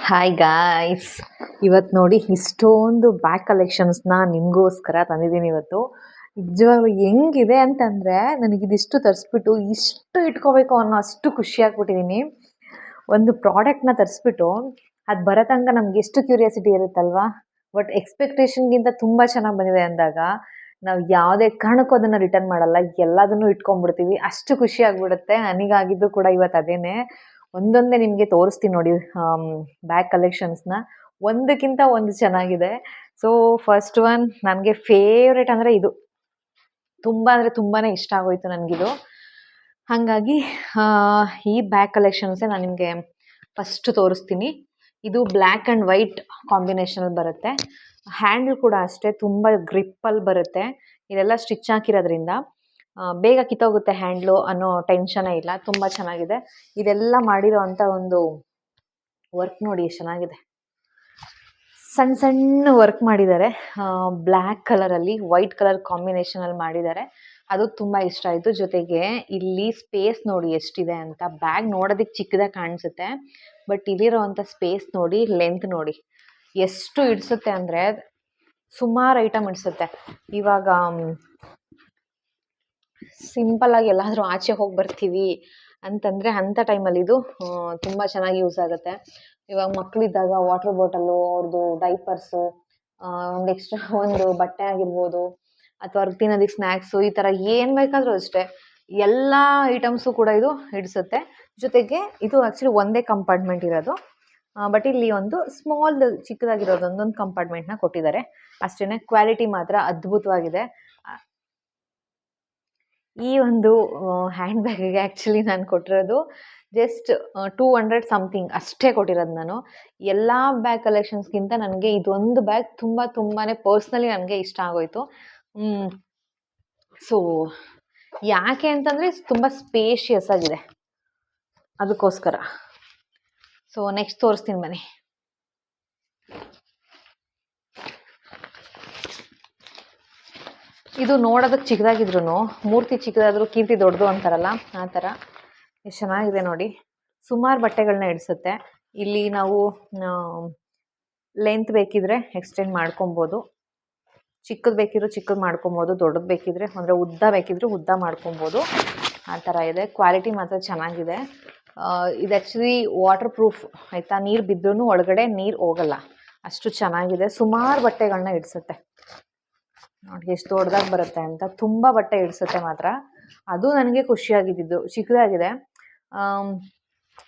Hi guys, ಇವತ್ತು ನೋಡಿ ಇಷ್ಟೊಂದು ಬ್ಯಾಗ್ ಕಲೆಕ್ಷನ್ಸ್ನ ನಿಮಗೋಸ್ಕರ ತಂದಿದ್ದೀನಿ. ಇವತ್ತು ನಿಜವಾಗ್ಲೂ ಹೆಂಗಿದೆ ಅಂತಂದರೆ, ನನಗಿದಿಷ್ಟು ತರಿಸ್ಬಿಟ್ಟು ಇಷ್ಟು ಇಟ್ಕೋಬೇಕು ಅನ್ನೋ ಅಷ್ಟು ಖುಷಿ ಆಗ್ಬಿಟ್ಟಿದ್ದೀನಿ. ಒಂದು ಪ್ರಾಡಕ್ಟ್ನ ತರಿಸ್ಬಿಟ್ಟು ಅದು ಬರೋ ತನಕ ನಮ್ಗೆ ಎಷ್ಟು ಕ್ಯೂರಿಯಾಸಿಟಿ ಇರುತ್ತಲ್ವಾ. ಬಟ್ ಎಕ್ಸ್ಪೆಕ್ಟೇಷನ್ಗಿಂತ ತುಂಬ ಚೆನ್ನಾಗಿ ಬಂದಿದೆ ಅಂದಾಗ ನಾವು ಯಾವುದೇ ಕಾರಣಕ್ಕೂ ಅದನ್ನು ರಿಟರ್ನ್ ಮಾಡಲ್ಲ, ಎಲ್ಲದನ್ನು ಇಟ್ಕೊಂಡ್ಬಿಡ್ತೀವಿ. ಅಷ್ಟು ಖುಷಿ ಆಗ್ಬಿಡುತ್ತೆ. ನನಗಾಗಿದ್ದು ಕೂಡ ಇವತ್ತು ಅದೇನೆ. ಒಂದೊಂದೇ ನಿಮಗೆ ತೋರಿಸ್ತೀನಿ ನೋಡಿ ಬ್ಯಾಗ್ ಕಲೆಕ್ಷನ್ಸ್ನ. ಒಂದಕ್ಕಿಂತ ಒಂದು ಚೆನ್ನಾಗಿದೆ. ಸೊ ಫಸ್ಟ್ ಒನ್ ನನಗೆ ಫೇವ್ರೇಟ್ ಅಂದರೆ ಇದು. ತುಂಬ ಅಂದರೆ ತುಂಬಾ ಇಷ್ಟ ಆಗೋಯ್ತು ನನಗಿದು. ಹಾಗಾಗಿ ಈ ಬ್ಯಾಗ್ ಕಲೆಕ್ಷನ್ಸೇ ನಾನು ನಿಮಗೆ ಫಸ್ಟ್ ತೋರಿಸ್ತೀನಿ. ಇದು ಬ್ಲ್ಯಾಕ್ ಆ್ಯಂಡ್ ವೈಟ್ ಕಾಂಬಿನೇಷನಲ್ಲಿ ಬರುತ್ತೆ. ಹ್ಯಾಂಡಲ್ ಕೂಡ ಅಷ್ಟೇ ತುಂಬ ಗ್ರಿಪ್ಪಲ್ಲಿ ಬರುತ್ತೆ. ಇದೆಲ್ಲ ಸ್ಟಿಚ್ ಹಾಕಿರೋದ್ರಿಂದ ಬೇಗ ಕಿತ್ತೋಗುತ್ತೆ ಹ್ಯಾಂಡ್ಲು ಅನ್ನೋ ಟೆನ್ಷನೇ ಇಲ್ಲ. ತುಂಬ ಚೆನ್ನಾಗಿದೆ. ಇದೆಲ್ಲ ಮಾಡಿರೋ ಅಂಥ ಒಂದು ವರ್ಕ್ ನೋಡಿ ಎಷ್ಟು ಚೆನ್ನಾಗಿದೆ. ಸಣ್ಣ ಸಣ್ಣ ವರ್ಕ್ ಮಾಡಿದ್ದಾರೆ. ಬ್ಲ್ಯಾಕ್ ಕಲರಲ್ಲಿ ವೈಟ್ ಕಲರ್ ಕಾಂಬಿನೇಷನಲ್ಲಿ ಮಾಡಿದ್ದಾರೆ. ಅದು ತುಂಬ ಇಷ್ಟ ಆಯಿತು. ಜೊತೆಗೆ ಇಲ್ಲಿ ಸ್ಪೇಸ್ ನೋಡಿ ಎಷ್ಟಿದೆ ಅಂತ. ಬ್ಯಾಗ್ ನೋಡೋದಕ್ಕೆ ಚಿಕ್ಕದಾಗಿ ಕಾಣಿಸುತ್ತೆ, ಬಟ್ ಇಲ್ಲಿರೋವಂಥ ಸ್ಪೇಸ್ ನೋಡಿ, ಲೆಂತ್ ನೋಡಿ ಎಷ್ಟು ಇಡಿಸುತ್ತೆ ಅಂದರೆ ಸುಮಾರು ಐಟಮ್ ಇಡಿಸುತ್ತೆ. ಇವಾಗ ಸಿಂಪಲ್ಲಾಗಿ ಎಲ್ಲಾದರೂ ಆಚೆ ಹೋಗಿ ಬರ್ತೀವಿ ಅಂತಂದರೆ ಅಂಥ ಟೈಮಲ್ಲಿ ಇದು ತುಂಬ ಚೆನ್ನಾಗಿ ಯೂಸ್ ಆಗುತ್ತೆ. ಇವಾಗ ಮಕ್ಕಳಿದ್ದಾಗ ವಾಟರ್ ಬಾಟಲು, ಅವ್ರದ್ದು ಡೈಪರ್ಸು, ಒಂದು ಎಕ್ಸ್ಟ್ರಾ ಒಂದು ಬಟ್ಟೆ ಆಗಿರ್ಬೋದು, ಅಥವಾ ಅವ್ರಿಗೆ ತಿನ್ನೋದಕ್ಕೆ ಸ್ನ್ಯಾಕ್ಸು, ಈ ಥರ ಏನು ಬೇಕಾದರೂ ಅಷ್ಟೇ ಎಲ್ಲ ಐಟಮ್ಸು ಕೂಡ ಇದು ಹಿಡಿಸುತ್ತೆ. ಜೊತೆಗೆ ಇದು ಆ್ಯಕ್ಚುಲಿ ಒಂದೇ ಕಂಪಾರ್ಟ್ಮೆಂಟ್ ಇರೋದು, ಬಟ್ ಇಲ್ಲಿ ಒಂದು ಸ್ಮಾಲ್ ಚಿಕ್ಕದಾಗಿರೋದು ಒಂದೊಂದು ಕಂಪಾರ್ಟ್ಮೆಂಟ್ನ ಕೊಟ್ಟಿದ್ದಾರೆ ಅಷ್ಟೇ. ಕ್ವಾಲಿಟಿ ಮಾತ್ರ ಅದ್ಭುತವಾಗಿದೆ. ಈ ಒಂದು ಹ್ಯಾಂಡ್ ಬ್ಯಾಗಿಗೆ ಆ್ಯಕ್ಚುಲಿ ನಾನು ಕೊಟ್ಟಿರೋದು ಜಸ್ಟ್ 200 ಸಮಥಿಂಗ್ ಅಷ್ಟೇ ಕೊಟ್ಟಿರೋದು ನಾನು. ಎಲ್ಲ ಬ್ಯಾಗ್ ಕಲೆಕ್ಷನ್ಸ್ಗಿಂತ ನನಗೆ ಇದೊಂದು ಬ್ಯಾಗ್ ತುಂಬಾ ಪರ್ಸ್ನಲಿ ನನಗೆ ಇಷ್ಟ ಆಗೋಯಿತು. ಸೊ ಯಾಕೆ ಅಂತಂದರೆ ತುಂಬ ಸ್ಪೇಷಿಯಸ್ ಆಗಿದೆ, ಅದಕ್ಕೋಸ್ಕರ. ಸೊ ನೆಕ್ಸ್ಟ್ ತೋರಿಸ್ತೀನಿ ಬನ್ನಿ. ಇದು ನೋಡೋದಕ್ಕೆ ಚಿಕ್ಕದಾಗಿದ್ರು ಮೂರ್ತಿ ಚಿಕ್ಕದಾದರೂ ಕೀರ್ತಿ ದೊಡ್ಡದು ಅಂತಾರಲ್ಲ, ಆ ಥರ ಎಷ್ಟು ಚೆನ್ನಾಗಿದೆ ನೋಡಿ. ಸುಮಾರು ಬಟ್ಟೆಗಳನ್ನ ಇಡಿಸುತ್ತೆ. ಇಲ್ಲಿ ನಾವು ಲೆಂತ್ ಬೇಕಿದ್ರೆ ಎಕ್ಸ್ಟೆಂಡ್ ಮಾಡ್ಕೊಬೋದು, ಚಿಕ್ಕದು ಬೇಕಿದ್ರು ಚಿಕ್ಕದು ಮಾಡ್ಕೊಬೋದು, ದೊಡ್ಡದು ಬೇಕಿದ್ರೆ ಅಂದರೆ ಉದ್ದ ಬೇಕಿದ್ರು ಉದ್ದ ಮಾಡ್ಕೊಬೋದು, ಆ ಥರ ಇದೆ. ಕ್ವಾಲಿಟಿ ಮಾತ್ರ ಚೆನ್ನಾಗಿದೆ. ಇದು ಆ್ಯಕ್ಚುಲಿ ವಾಟರ್ ಪ್ರೂಫ್ ಆಯಿತಾ. ನೀರು ಬಿದ್ದರೂ ಒಳಗಡೆ ನೀರು ಹೋಗಲ್ಲ, ಅಷ್ಟು ಚೆನ್ನಾಗಿದೆ. ಸುಮಾರು ಬಟ್ಟೆಗಳನ್ನ ಇಡಿಸುತ್ತೆ ನೋಡಿ, ಎಷ್ಟು ದೊಡ್ಡದಾಗಿ ಬರುತ್ತೆ ಅಂತ. ತುಂಬ ಬಟ್ಟೆ ಇಡಿಸುತ್ತೆ ಮಾತ್ರ. ಅದು ನನಗೆ ಖುಷಿಯಾಗಿದ್ದು. ಚಿಕ್ಕದಾಗಿದೆ.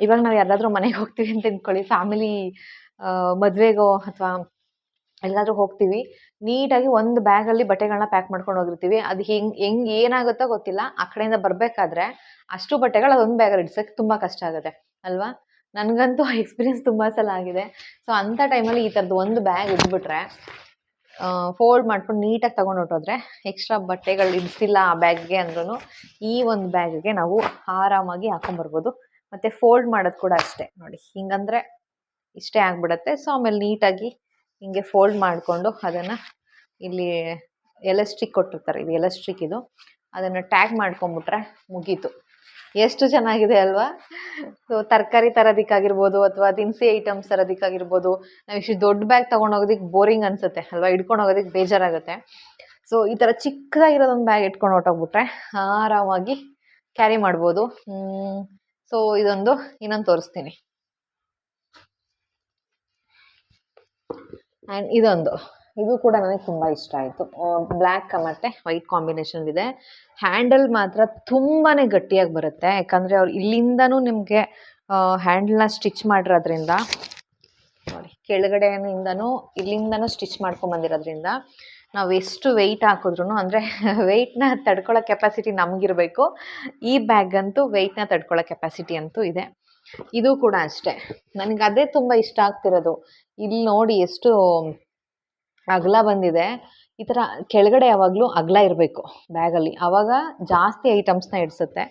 ಇವಾಗ ನಾವು ಯಾರಾದರೂ ಮನೆಗೆ ಹೋಗ್ತೀವಿ ಅಂತ ಅಂದ್ಕೊಳ್ಳಿ, ಫ್ಯಾಮಿಲಿ ಮದುವೆಗೋ ಅಥವಾ ಎಲ್ಲಾದರೂ ಹೋಗ್ತೀವಿ, ನೀಟಾಗಿ ಒಂದು ಬ್ಯಾಗಲ್ಲಿ ಬಟ್ಟೆಗಳನ್ನ ಪ್ಯಾಕ್ ಮಾಡ್ಕೊಂಡು ಹೋಗಿರ್ತೀವಿ. ಅದು ಹೆಂಗೆ ಏನಾಗುತ್ತೋ ಗೊತ್ತಿಲ್ಲ, ಆ ಕಡೆಯಿಂದ ಬರಬೇಕಾದ್ರೆ ಅಷ್ಟು ಬಟ್ಟೆಗಳು ಅದೊಂದು ಬ್ಯಾಗಲ್ಲಿ ಇಡ್ಸೋಕ್ಕೆ ತುಂಬ ಕಷ್ಟ ಆಗುತ್ತೆ ಅಲ್ವಾ. ನನಗಂತೂ ಎಕ್ಸ್ಪೀರಿಯನ್ಸ್ ತುಂಬ ಸಲ ಆಗಿದೆ. ಸೊ ಅಂಥ ಟೈಮಲ್ಲಿ ಈ ಥರದ್ದು ಒಂದು ಬ್ಯಾಗ್ ಇದ್ಬಿಟ್ರೆ ಫೋಲ್ಡ್ ಮಾಡ್ಕೊಂಡು ನೀಟಾಗಿ ತೊಗೊಂಡು ಹೊಟ್ಟೋದ್ರೆ ಎಕ್ಸ್ಟ್ರಾ ಬಟ್ಟೆಗಳು ಇಡಿಸಿಲ್ಲ ಆ ಬ್ಯಾಗ್ಗೆ ಅಂದ್ರೂ ಈ ಒಂದು ಬ್ಯಾಗಿಗೆ ನಾವು ಆರಾಮಾಗಿ ಹಾಕೊಂಬರ್ಬೋದು. ಮತ್ತು ಫೋಲ್ಡ್ ಮಾಡೋದು ಕೂಡ ಅಷ್ಟೇ ನೋಡಿ, ಹಿಂಗಂದರೆ ಇಷ್ಟೇ ಆಗಿಬಿಡುತ್ತೆ. ಸೊ ಆಮೇಲೆ ನೀಟಾಗಿ ಹಿಂಗೆ ಫೋಲ್ಡ್ ಮಾಡಿಕೊಂಡು ಅದನ್ನು ಇಲ್ಲಿ ಎಲಾಸ್ಟಿಕ್ ಕೊಟ್ಟಿರ್ತಾರೆ, ಇದು ಎಲಾಸ್ಟಿಕ್, ಇದು ಅದನ್ನು ಟ್ಯಾಗ್ ಮಾಡ್ಕೊಂಬಿಟ್ರೆ ಮುಗೀತು. ಎಷ್ಟು ಚೆನ್ನಾಗಿದೆ ಅಲ್ವಾ. ಸೊ ತರಕಾರಿ ತರೋದಕ್ಕಾಗಿರ್ಬೋದು ಅಥವಾ ದಿನಸಿ ಐಟಮ್ಸ್ ತರೋದಕ್ಕಾಗಿರ್ಬೋದು, ನಾವು ಇಷ್ಟು ದೊಡ್ಡ ಬ್ಯಾಗ್ ತೊಗೊಂಡೋಗೋದಕ್ಕೆ ಬೋರಿಂಗ್ ಅನಿಸುತ್ತೆ ಅಲ್ವಾ, ಹಿಡ್ಕೊಂಡು ಹೋಗೋದಕ್ಕೆ ಬೇಜಾರಾಗುತ್ತೆ. ಸೊ ಈ ಥರ ಚಿಕ್ಕದಾಗಿರೋದೊಂದು ಬ್ಯಾಗ್ ಇಟ್ಕೊಂಡು ಹೊಟ್ಟೋಗ್ಬಿಟ್ರೆ ಆರಾಮಾಗಿ ಕ್ಯಾರಿ ಮಾಡ್ಬೋದು. ಸೊ ಇನ್ನೊಂದು ತೋರಿಸ್ತೀನಿ. ಆ್ಯಂಡ್ ಇದು ಕೂಡ ನನಗೆ ತುಂಬ ಇಷ್ಟ ಆಯಿತು. ಬ್ಲ್ಯಾಕ್ ಮತ್ತು ವೈಟ್ ಕಾಂಬಿನೇಷನ್ ಇದೆ. ಹ್ಯಾಂಡಲ್ ಮಾತ್ರ ತುಂಬಾ ಗಟ್ಟಿಯಾಗಿ ಬರುತ್ತೆ, ಯಾಕಂದರೆ ಅವ್ರು ಇಲ್ಲಿಂದನೂ ನಿಮಗೆ ಹ್ಯಾಂಡಲ್ನ ಸ್ಟಿಚ್ ಮಾಡಿರೋದ್ರಿಂದ ನೋಡಿ, ಕೆಳಗಡೆಯಿಂದನೂ ಇಲ್ಲಿಂದನೂ ಸ್ಟಿಚ್ ಮಾಡ್ಕೊಂಬಂದಿರೋದ್ರಿಂದ ನಾವು ಎಷ್ಟು ವೆಯ್ಟ್ ಹಾಕಿದ್ರೂ, ಅಂದರೆ ವೆಯ್ಟ್ನ ತಡ್ಕೊಳ್ಳೋ ಕೆಪಾಸಿಟಿ ನಮಗಿರಬೇಕು. ಈ ಬ್ಯಾಗಂತೂ ವೆಯ್ಟ್ನ ತಡ್ಕೊಳ್ಳೋ ಕೆಪಾಸಿಟಿ ಅಂತೂ ಇದೆ. ಇದು ಕೂಡ ಅಷ್ಟೇ, ನನಗೆ ಅದೇ ತುಂಬ ಇಷ್ಟ ಆಗ್ತಿರೋದು. ಇಲ್ಲಿ ನೋಡಿ ಎಷ್ಟು ಅಗಲ ಬಂದಿದೆ. ಈ ಥರ ಕೆಳಗಡೆ ಯಾವಾಗಲೂ ಅಗಲ ಇರಬೇಕು ಬ್ಯಾಗಲ್ಲಿ, ಆವಾಗ ಜಾಸ್ತಿ ಐಟಮ್ಸ್ನ ಇಡಿಸುತ್ತೆ.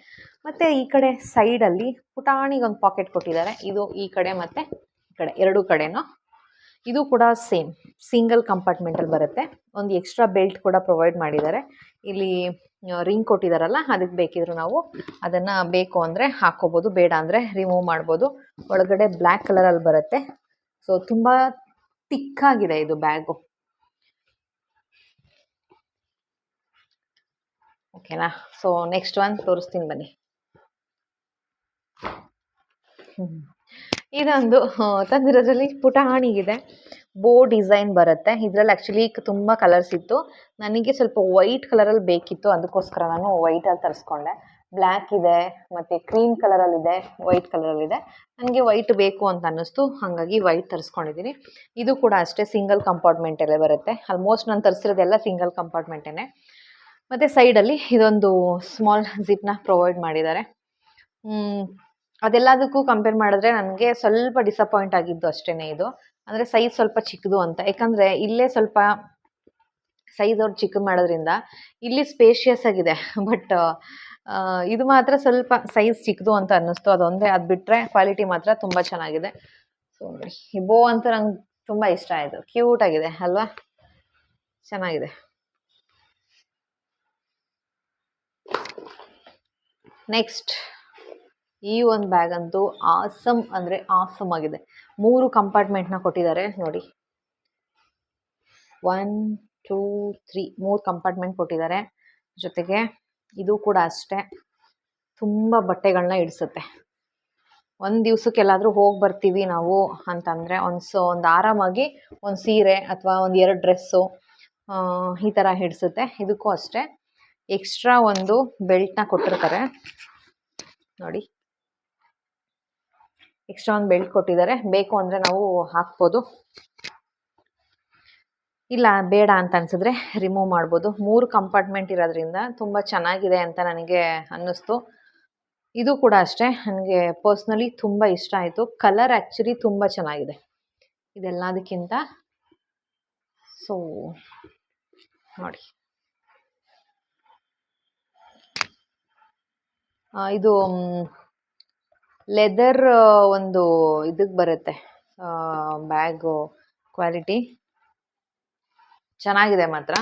ಮತ್ತು ಈ ಕಡೆ ಸೈಡಲ್ಲಿ ಪುಟಾಣಿಗೊಂದು ಪಾಕೆಟ್ ಕೊಟ್ಟಿದ್ದಾರೆ. ಇದು ಈ ಕಡೆ ಮತ್ತು ಈ ಕಡೆ ಎರಡೂ ಕಡೆನೂ. ಇದು ಕೂಡ ಸೇಮ್ ಸಿಂಗಲ್ ಕಂಪಾರ್ಟ್ಮೆಂಟಲ್ಲಿ ಬರುತ್ತೆ. ಒಂದು ಎಕ್ಸ್ಟ್ರಾ ಬೆಲ್ಟ್ ಕೂಡ ಪ್ರೊವೈಡ್ ಮಾಡಿದ್ದಾರೆ. ಇಲ್ಲಿ ರಿಂಗ್ ಕೊಟ್ಟಿದ್ದಾರಲ್ಲ, ಅದಕ್ಕೆ ಬೇಕಿದ್ರು ನಾವು ಅದನ್ನು ಬೇಕು ಅಂದರೆ ಹಾಕ್ಕೋಬೋದು, ಬೇಡ ಅಂದರೆ ರಿಮೂವ್ ಮಾಡ್ಬೋದು. ಒಳಗಡೆ ಬ್ಲ್ಯಾಕ್ ಕಲರಲ್ಲಿ ಬರುತ್ತೆ. ಸೊ ತುಂಬ ತಿಕ್ಕಾಗಿದೆ ಇದು ಬ್ಯಾಗು. ಓಕೆನಾ? ಸೊ ನೆಕ್ಸ್ಟ್ ಒನ್ ತೋರಿಸ್ತೀನಿ ಬನ್ನಿ. ಇದೊಂದು ತಂದಿರೋದ್ರಲ್ಲಿ ಪುಟಾಣಿಗಿದೆ. ಬೋ ಡಿಸೈನ್ ಬರುತ್ತೆ. ಇದರಲ್ಲಿ ಆ್ಯಕ್ಚುಲಿ ತುಂಬ ಕಲರ್ಸ್ ಇತ್ತು. ನನಗೆ ಸ್ವಲ್ಪ ವೈಟ್ ಕಲರಲ್ಲಿ ಬೇಕಿತ್ತು, ಅದಕ್ಕೋಸ್ಕರ ನಾನು ವೈಟಲ್ಲಿ ತರಿಸ್ಕೊಂಡೆ. ಬ್ಲ್ಯಾಕ್ ಇದೆ, ಮತ್ತು ಕ್ರೀಮ್ ಕಲರಲ್ಲಿದೆ, ವೈಟ್ ಕಲರಲ್ಲಿದೆ. ನನಗೆ ವೈಟ್ ಬೇಕು ಅಂತ ಅನ್ನಿಸ್ತು, ಹಾಗಾಗಿ ವೈಟ್ ತರಿಸ್ಕೊಂಡಿದ್ದೀನಿ. ಇದು ಕೂಡ ಅಷ್ಟೇ ಸಿಂಗಲ್ ಕಂಪಾರ್ಟ್ಮೆಂಟಲ್ಲೇ ಬರುತ್ತೆ. ಆಲ್ಮೋಸ್ಟ್ ನಾನು ತರಿಸಿರೋದೆಲ್ಲ ಸಿಂಗಲ್ ಕಂಪಾರ್ಟ್ಮೆಂಟೇ. ಮತ್ತು ಸೈಡಲ್ಲಿ ಇದೊಂದು ಸ್ಮಾಲ್ ಜಿಪ್ನ ಪ್ರೊವೈಡ್ ಮಾಡಿದ್ದಾರೆ. ಅದೆಲ್ಲದಕ್ಕೂ ಕಂಪೇರ್ ಮಾಡಿದ್ರೆ ನನಗೆ ಸ್ವಲ್ಪ ಡಿಸಪಾಯಿಂಟ್ ಆಗಿದ್ದು ಅಷ್ಟೇ ಇದು. ಅಂದರೆ ಸೈಜ್ ಸ್ವಲ್ಪ ಚಿಕ್ಕದು ಅಂತ. ಯಾಕಂದರೆ ಇಲ್ಲೇ ಸ್ವಲ್ಪ ಸೈಜ್ ಅವ್ರು ಚಿಕ್ಕದು ಮಾಡೋದ್ರಿಂದ ಇಲ್ಲಿ ಸ್ಪೇಷಿಯಸ್ ಆಗಿದೆ. ಬಟ್ ಇದು ಮಾತ್ರ ಸ್ವಲ್ಪ ಸೈಜ್ ಚಿಕ್ಕದು ಅಂತ ಅನ್ನಿಸ್ತು. ಅದೊಂದೇ, ಅದು ಬಿಟ್ಟರೆ ಕ್ವಾಲಿಟಿ ಮಾತ್ರ ತುಂಬ ಚೆನ್ನಾಗಿದೆ. ಸೊ ಈ ಬೋ ಅಂತೂ ನಂಗೆ ತುಂಬ ಇಷ್ಟ ಆಯಿತು. ಕ್ಯೂಟ್ ಆಗಿದೆ ಅಲ್ವಾ? ಚೆನ್ನಾಗಿದೆ. ನೆಕ್ಸ್ಟ್ ಈ ಒಂದು ಬ್ಯಾಗ್ ಅಂತೂ ಆಸಮ್ ಅಂದರೆ ಆಸಮ್ ಆಗಿದೆ. 3 ಕಂಪಾರ್ಟ್ಮೆಂಟ್ನ ಕೊಟ್ಟಿದ್ದಾರೆ ನೋಡಿ. 1 2 3 3 ಕಂಪಾರ್ಟ್ಮೆಂಟ್ ಕೊಟ್ಟಿದ್ದಾರೆ. ಜೊತೆಗೆ ಇದು ಕೂಡ ಅಷ್ಟೇ ತುಂಬ ಬಟ್ಟೆಗಳನ್ನ ಇಡಿಸುತ್ತೆ. ಒಂದು ದಿವ್ಸಕ್ಕೆಲ್ಲಾದರೂ ಹೋಗಿ ಬರ್ತೀವಿ ನಾವು ಅಂತಂದರೆ ಒಂದು ಆರಾಮಾಗಿ ಒಂದು ಸೀರೆ ಅಥವಾ ಒಂದು 2 ಡ್ರೆಸ್ಸು ಈ ಥರ ಹಿಡಿಸುತ್ತೆ. ಇದಕ್ಕೂ ಅಷ್ಟೇ ಎಕ್ಸ್ಟ್ರಾ ಒಂದು ಬೆಲ್ಟ್ನ ಕೊಟ್ಟಿರ್ತಾರೆ ನೋಡಿ. ಎಕ್ಸ್ಟ್ರಾ ಒಂದು ಬೆಲ್ಟ್ ಕೊಟ್ಟಿದ್ದಾರೆ. ಬೇಕು ಅಂದರೆ ನಾವು ಹಾಕ್ಬೋದು, ಇಲ್ಲ ಬೇಡ ಅಂತ ಅನಿಸಿದ್ರೆ ರಿಮೂವ್ ಮಾಡ್ಬೋದು. 3 ಕಂಪಾರ್ಟ್ಮೆಂಟ್ ಇರೋದ್ರಿಂದ ತುಂಬ ಚೆನ್ನಾಗಿದೆ ಅಂತ ನನಗೆ ಅನ್ನಿಸ್ತು. ಇದು ಕೂಡ ಅಷ್ಟೇ ನನಗೆ ಪರ್ಸ್ನಲಿ ತುಂಬ ಇಷ್ಟ ಆಯಿತು. ಕಲರ್ ಆ್ಯಕ್ಚುಲಿ ತುಂಬ ಚೆನ್ನಾಗಿದೆ ಇದೆಲ್ಲದಕ್ಕಿಂತ. ಸೊ ನೋಡಿ, ಇದು ಲೆದರ್ ಒಂದು ಇದಕ್ಕೆ ಬರುತ್ತೆ ಬ್ಯಾಗು. ಕ್ವಾಲಿಟಿ ಚೆನ್ನಾಗಿದೆ ಮಾತ್ರ.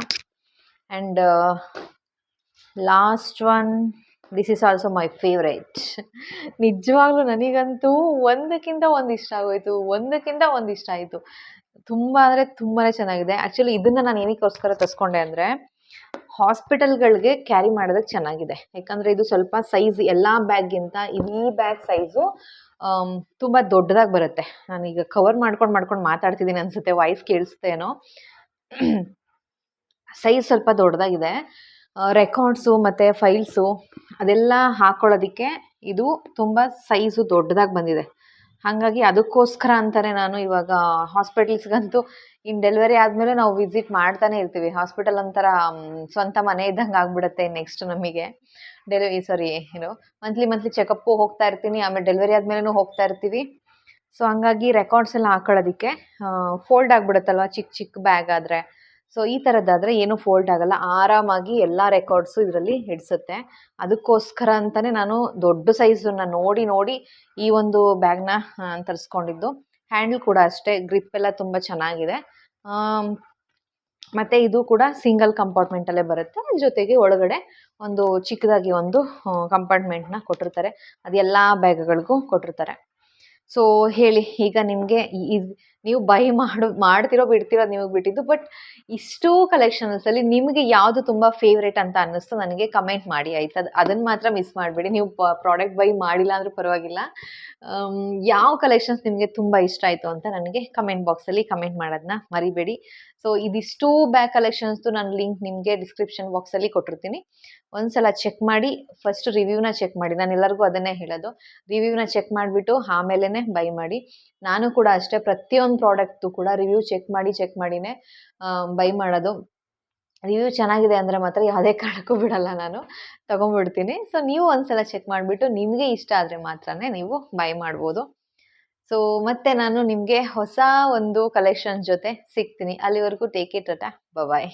And last one, this is also my favourite. ನಿಜವಾಗ್ಲೂ ನನಗಂತೂ ಒಂದಕ್ಕಿಂತ ಒಂದು ಇಷ್ಟ ಆಗೋಯ್ತು, ಒಂದಕ್ಕಿಂತ ಒಂದು ಇಷ್ಟ ಆಯಿತು. ತುಂಬ ಅಂದರೆ ತುಂಬಾ ಚೆನ್ನಾಗಿದೆ. ಆ್ಯಕ್ಚುಲಿ ಇದನ್ನು ನಾನು ಏನಕ್ಕೋಸ್ಕರ ತರಿಸ್ಕೊಂಡೆ ಅಂದರೆ ಹಾಸ್ಪಿಟಲ್ಗಳಿಗೆ ಕ್ಯಾರಿ ಮಾಡೋದಕ್ಕೆ ಚೆನ್ನಾಗಿದೆ. ಯಾಕಂದರೆ ಇದು ಸ್ವಲ್ಪ ಸೈಜ್ ಎಲ್ಲ ಬ್ಯಾಗ್ಗಿಂತ ಈ ಬ್ಯಾಗ್ ಸೈಜು ತುಂಬ ದೊಡ್ಡದಾಗಿ ಬರುತ್ತೆ. ನಾನೀಗ ಕವರ್ ಮಾಡ್ಕೊಂಡು ಮಾತಾಡ್ತಿದ್ದೀನಿ ಅನಿಸುತ್ತೆ, ವಾಯ್ಸ್ ಕೇಳಿಸ್ತೇನೋ. ಸೈಜ್ ಸ್ವಲ್ಪ ದೊಡ್ಡದಾಗಿದೆ. ರೆಕಾರ್ಡ್ಸು ಮತ್ತು ಫೈಲ್ಸು ಅದೆಲ್ಲ ಹಾಕ್ಕೊಳ್ಳೋದಕ್ಕೆ ಇದು ತುಂಬ ಸೈಜು ದೊಡ್ಡದಾಗಿ ಬಂದಿದೆ. ಹಾಗಾಗಿ ಅದಕ್ಕೋಸ್ಕರ ಅಂತಲೇ ನಾನು ಇವಾಗ ಹಾಸ್ಪಿಟಲ್ಸ್ಗಂತೂ ಇನ್ನು ಡೆಲಿವರಿ ಆದಮೇಲೆ ನಾವು ವಿಸಿಟ್ ಮಾಡ್ತಾನೆ ಇರ್ತೀವಿ. ಹಾಸ್ಪಿಟಲ್ ಒಂಥರ ಸ್ವಂತ ಮನೆ ಇದ್ದಂಗೆ ಆಗಿಬಿಡುತ್ತೆ. ನೆಕ್ಸ್ಟ್ ನಮಗೆ ಮಂತ್ಲಿ ಚೆಕಪ್ಪು ಹೋಗ್ತಾ ಇರ್ತೀನಿ. ಆಮೇಲೆ ಡೆಲಿವರಿ ಆದಮೇಲೂ ಹೋಗ್ತಾ ಇರ್ತೀವಿ. ಸೊ ಹಂಗಾಗಿ ರೆಕಾರ್ಡ್ಸ್ ಎಲ್ಲ ಹಾಕ್ಕೊಳ್ಳೋದಕ್ಕೆ ಫೋಲ್ಡ್ ಆಗಿಬಿಡುತ್ತಲ್ವ ಚಿಕ್ಕ ಬ್ಯಾಗ್ ಆದರೆ. ಸೊ ಈ ಥರದ್ದಾದರೆ ಏನೂ ಫೋಲ್ಡ್ ಆಗೋಲ್ಲ, ಆರಾಮಾಗಿ ಎಲ್ಲ ರೆಕಾರ್ಡ್ಸು ಇದರಲ್ಲಿ ಹಿಡಿಸುತ್ತೆ. ಅದಕ್ಕೋಸ್ಕರ ಅಂತಲೇ ನಾನು ದೊಡ್ಡ ಸೈಜನ್ನು ನೋಡಿ ಈ ಒಂದು ಬ್ಯಾಗ್ನ ತರಿಸ್ಕೊಂಡಿದ್ದು. ಹ್ಯಾಂಡಲ್ ಕೂಡ ಅಷ್ಟೇ, ಗ್ರಿಪ್ ಎಲ್ಲ ತುಂಬ ಚೆನ್ನಾಗಿದೆ. ಮತ್ತು ಇದು ಕೂಡ ಸಿಂಗಲ್ ಕಂಪಾರ್ಟ್ಮೆಂಟಲ್ಲೇ ಬರುತ್ತೆ. ಜೊತೆಗೆ ಒಳಗಡೆ ಒಂದು ಚಿಕ್ಕದಾಗಿ ಒಂದು ಕಂಪಾರ್ಟ್ಮೆಂಟ್ನ ಕೊಟ್ಟಿರ್ತಾರೆ. ಅದು ಎಲ್ಲ ಬ್ಯಾಗ್ಗಳಿಗೂ ಕೊಟ್ಟಿರ್ತಾರೆ. ಸೊ ಹೇಳಿ, ಈಗ ನಿಮಗೆ ನೀವು ಬೈ ಮಾಡ್ತಿರೋ ಬಿಡ್ತಿರೋ ಅದು ನಿಮಗೆ ಬಿಟ್ಟಿದ್ದು. ಬಟ್ ಇಷ್ಟೂ ಕಲೆಕ್ಷನ್ಸಲ್ಲಿ ನಿಮಗೆ ಯಾವುದು ತುಂಬ ಫೇವ್ರೇಟ್ ಅಂತ ಅನ್ನಿಸ್ತು ನನಗೆ ಕಮೆಂಟ್ ಮಾಡಿ ಆಯಿತಾ? ಅದನ್ನು ಮಾತ್ರ ಮಿಸ್ ಮಾಡಬೇಡಿ. ನೀವು ಪ್ರಾಡಕ್ಟ್ ಬೈ ಮಾಡಿಲ್ಲ ಅಂದರೂ ಪರವಾಗಿಲ್ಲ, ಯಾವ ಕಲೆಕ್ಷನ್ಸ್ ನಿಮಗೆ ತುಂಬ ಇಷ್ಟ ಆಯಿತು ಅಂತ ನನಗೆ ಕಮೆಂಟ್ ಬಾಕ್ಸಲ್ಲಿ ಕಮೆಂಟ್ ಮಾಡೋದನ್ನ ಮರಿಬೇಡಿ. ಸೊ ಇದಿಷ್ಟೂ ಬ್ಯಾಗ್ ಕಲೆಕ್ಷನ್ಸ್ದು ನಾನು ಲಿಂಕ್ ನಿಮಗೆ ಡಿಸ್ಕ್ರಿಪ್ಷನ್ ಬಾಕ್ಸಲ್ಲಿ ಕೊಟ್ಟಿರ್ತೀನಿ. ಒಂದ್ಸಲ ಚೆಕ್ ಮಾಡಿ, ಫಸ್ಟ್ ರಿವ್ಯೂನ ಚೆಕ್ ಮಾಡಿ. ನಾನು ಎಲ್ಲರಿಗೂ ಅದನ್ನೇ ಹೇಳೋದು, ರಿವ್ಯೂನ ಚೆಕ್ ಮಾಡಿಬಿಟ್ಟು ಆಮೇಲೆ ಬೈ ಮಾಡಿ. ನಾನು ಕೂಡ ಅಷ್ಟೇ, ಪ್ರತಿಯೊಂದು ಪ್ರಾಡಕ್ಟು ಕೂಡ ರಿವ್ಯೂ ಚೆಕ್ ಮಾಡಿನೇ ಬೈ ಮಾಡೋದು. ರಿವ್ಯೂ ಚೆನ್ನಾಗಿದೆ ಅಂದರೆ ಮಾತ್ರ ಯಾವುದೇ ಕಾರಣಕ್ಕೂ ಬಿಡಲ್ಲ, ನಾನು ತೊಗೊಂಡ್ಬಿಡ್ತೀನಿ. ಸೊ ನೀವು ಒಂದ್ಸಲ ಚೆಕ್ ಮಾಡಿಬಿಟ್ಟು ನಿಮಗೆ ಇಷ್ಟ ಆದರೆ ಮಾತ್ರನೇ ನೀವು ಬೈ ಮಾಡ್ಬೋದು. ಸೊ ಮತ್ತೆ ನಾನು ನಿಮಗೆ ಹೊಸ ಒಂದು ಕಲೆಕ್ಷನ್ ಜೊತೆ ಸಿಗ್ತೀನಿ. ಅಲ್ಲಿವರೆಗೂ ಟೇಕ್ ಕೇರ್, ಟಾಟಾ, ಬಾಯ್.